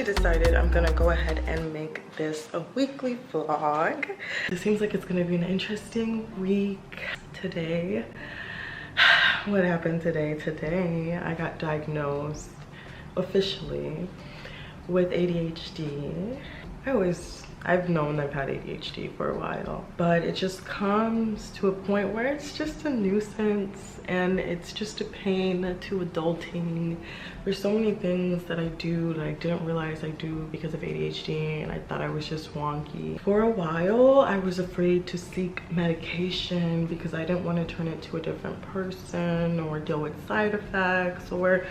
decided I'm gonna go ahead and make this a weekly vlog. It seems like it's gonna be an interesting week today. What happened today? Today I got diagnosed officially with ADHD. I've known I've had ADHD for a while, but it just comes to a point where it's just a nuisance and it's just a pain to adulting. There's so many things that I do that I didn't realize I do because of ADHD, and I thought I was just wonky. For a while, I was afraid to seek medication because I didn't want to turn into a different person or deal with side effects or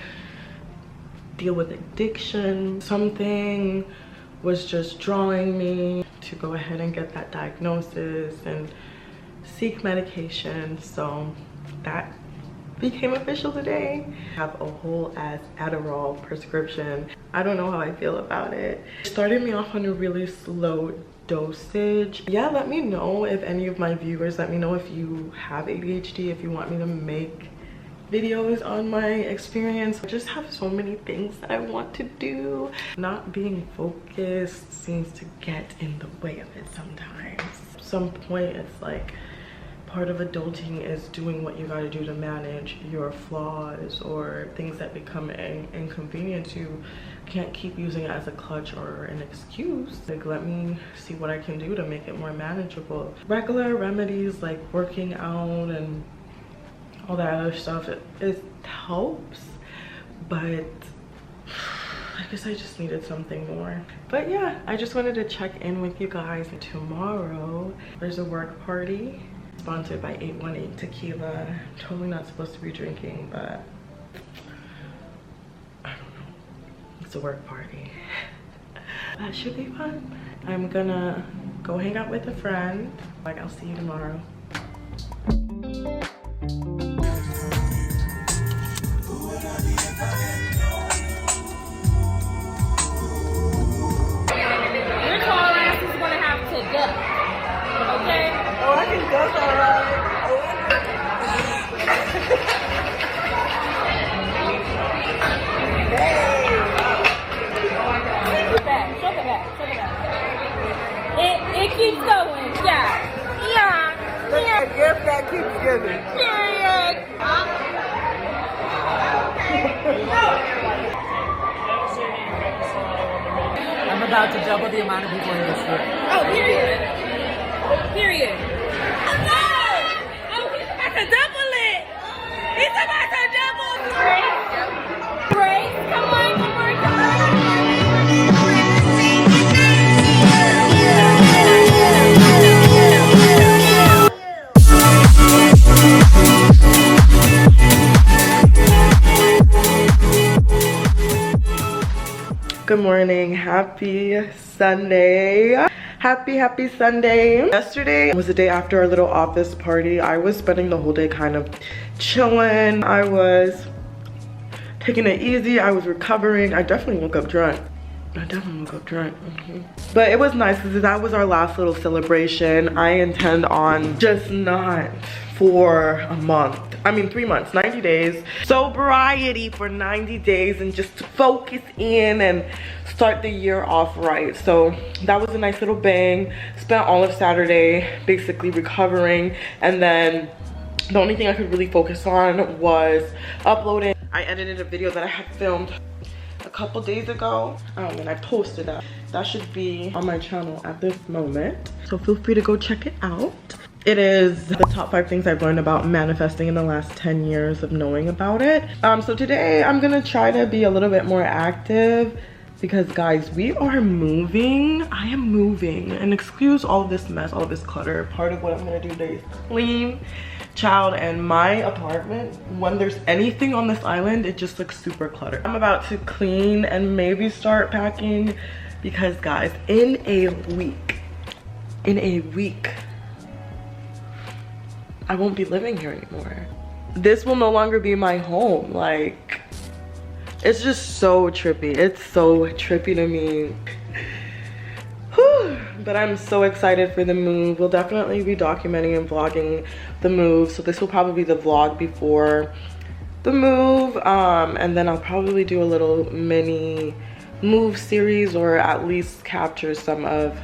deal with addiction. Something was just drawing me to go ahead and get that diagnosis and seek medication, so that became official today. I have a whole ass adderall prescription. I don't know how I feel about it. It started me off on a really slow dosage. Yeah, let me know if any of my viewers, let me know if you have ADHD, if you want me to make videos on my experience. I just have so many things that I want to do. Not being focused seems to get in the way of it sometimes. At some point, it's like part of adulting is doing what you gotta do to manage your flaws or things that become an inconvenience. You can't keep using it as a crutch or an excuse. Like, let me see what I can do to make it more manageable. Regular remedies like working out and all that other stuff, it helps, but I guess I just needed something more. But yeah, I just wanted to check in with you guys. Tomorrow there's a work party sponsored by 818 Tequila. Totally not supposed to be drinking, but I don't know, it's a work party. That should be fun. I'm gonna go hang out with a friend. Like, I'll see you tomorrow. Okay? Oh, I can go alright. Show the back. It keeps going. Yeah. The gift that keeps giving. Period. I'm about to double the amount of people in this room. Oh, period. Oh, he's about to double it. He's about to double it. Grace, come on. Good morning, happy Sunday. Happy Sunday. Yesterday was the day after our little office party. I was spending the whole day kind of chilling. I was taking it easy. I was recovering. I definitely woke up drunk. But it was nice because that was our last little celebration. I intend on just not for a month. I mean 3 months, 90 days. Sobriety for 90 days and just focus in and start the year off right. So that was a nice little bang. Spent all of Saturday basically recovering, and then the only thing I could really focus on was uploading. I edited a video that I had filmed a couple days ago, and I posted that. That should be on my channel at this moment, so feel free to go check it out. It is the top 5 things I've learned about manifesting in the last 10 years of knowing about it. So today I'm gonna try to be a little bit more active because, guys, we are moving. I am moving, and excuse all this mess, all this clutter. Part of what I'm gonna do today is clean. Child, and my apartment, when there's anything on this island, it just looks super cluttered. I'm about to clean and maybe start packing because, guys, in a week, I won't be living here anymore. This will no longer be my home. Like, it's just so trippy. It's so trippy to me. Whew. But I'm so excited for the move. We'll definitely be documenting and vlogging the move. So this will probably be the vlog before the move. And then I'll probably do a little mini move series, or at least capture some of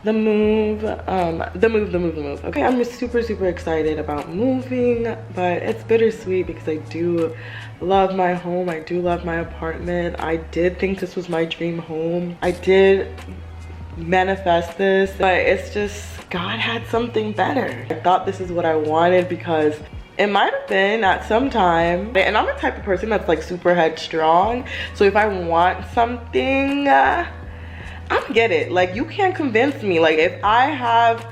the move. Okay, I'm super excited about moving, but it's bittersweet because I do love my home. I do love my apartment. I did think this was my dream home. I did manifest this, but it's just God had something better. I thought this is what I wanted because it might have been at some time, and I'm the type of person that's like super headstrong, so if I want something, I get it. Like, you can't convince me. Like, if I have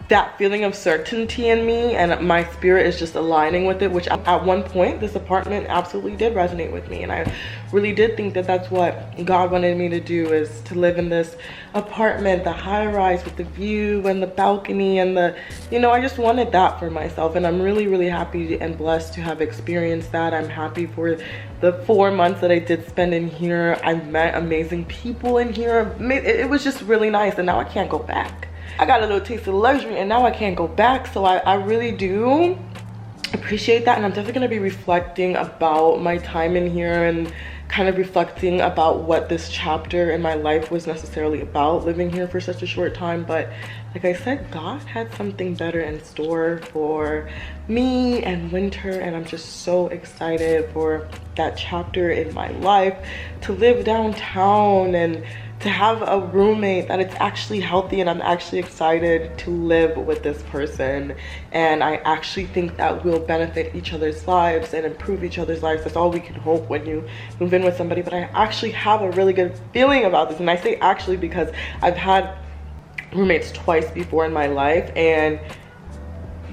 that feeling of certainty in me and my spirit is just aligning with it, which at one point this apartment absolutely did resonate with me, and I really did think that that's what God wanted me to do, is to live in this apartment, the high rise with the view and the balcony and the, you know, I just wanted that for myself, and I'm really happy and blessed to have experienced that. I'm happy for the 4 months that I did spend in here. I met amazing people in here. It was just really nice, and now I can't go back. I got a little taste of luxury and now I can't go back. So I really do appreciate that, and I'm definitely going to be reflecting about my time in here and kind of reflecting about what this chapter in my life was necessarily about, living here for such a short time. But like I said, God had something better in store for me and Winter, and I'm just so excited for that chapter in my life, to live downtown and to have a roommate that it's actually healthy, and I'm actually excited to live with this person, and I actually think that we'll benefit each other's lives and improve each other's lives. That's all we can hope when you move in with somebody. But I actually have a really good feeling about this, and I say actually because I've had roommates twice before in my life and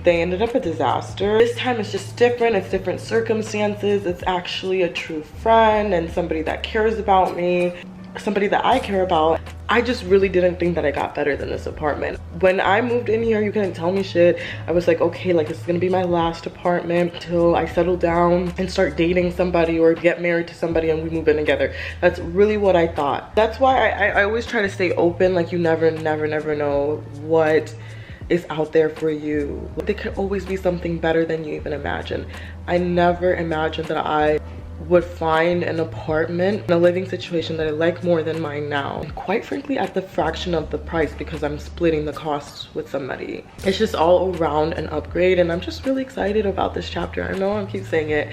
they ended up a disaster. This time it's just different. It's different circumstances. It's actually a true friend and somebody that cares about me, somebody that I care about. I just really didn't think that I got better than this apartment. When I moved in here, you couldn't tell me shit. I was like, okay, like this is gonna be my last apartment until I settle down and start dating somebody or get married to somebody and we move in together. That's really what I thought. That's why I always try to stay open. Like, you never know what is out there for you. There could always be something better than you even imagine. I never imagined that I would find an apartment in a living situation that I like more than mine now, and quite frankly at the fraction of the price, because I'm splitting the costs with somebody. It's just all around an upgrade, and I'm just really excited about this chapter. I know I keep saying it,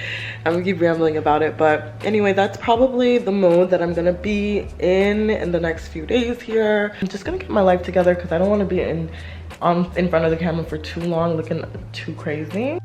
I'm gonna keep rambling about it, but anyway, that's probably the mode that I'm gonna be in the next few days here. I'm just gonna get my life together because I don't want to be in front of the camera for too long looking too crazy.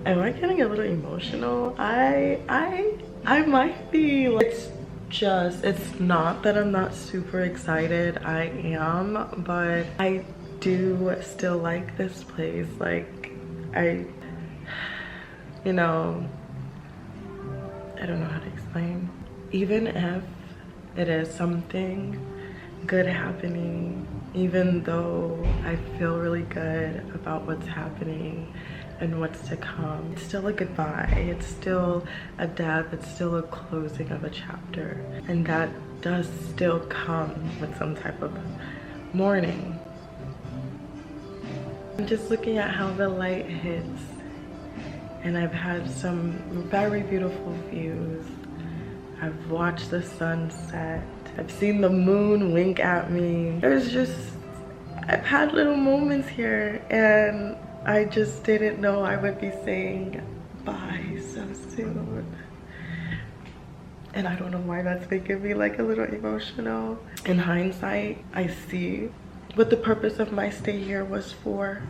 Am I getting a little emotional? I might be. Like, it's not that I'm not super excited. I am, but I do still like this place. Like, you know, I don't know how to explain. Even if it is something good happening, even though I feel really good about what's happening and what's to come, it's still a goodbye. It's still a death. It's still a closing of a chapter, and that does still come with some type of mourning. I'm just looking at how the light hits, and I've had some very beautiful views. I've watched the sunset. I've seen the moon wink at me. I've had little moments here, and I just didn't know I would be saying bye so soon. And I don't know why that's making me like a little emotional. In hindsight, I see what the purpose of my stay here was for.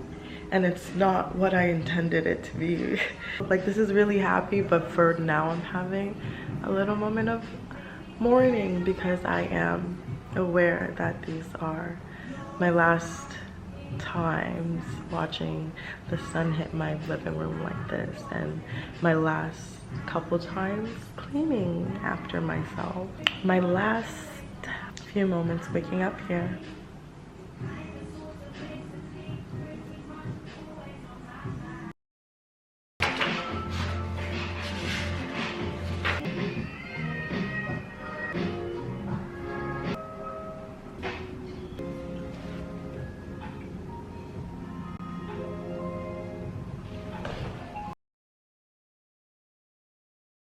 and it's not what I intended it to be. Like, this is really happy, but for now I'm having a little moment of mourning because I am aware that these are my last times watching the sun hit my living room like this, and my last couple times cleaning after myself. My last few moments waking up here.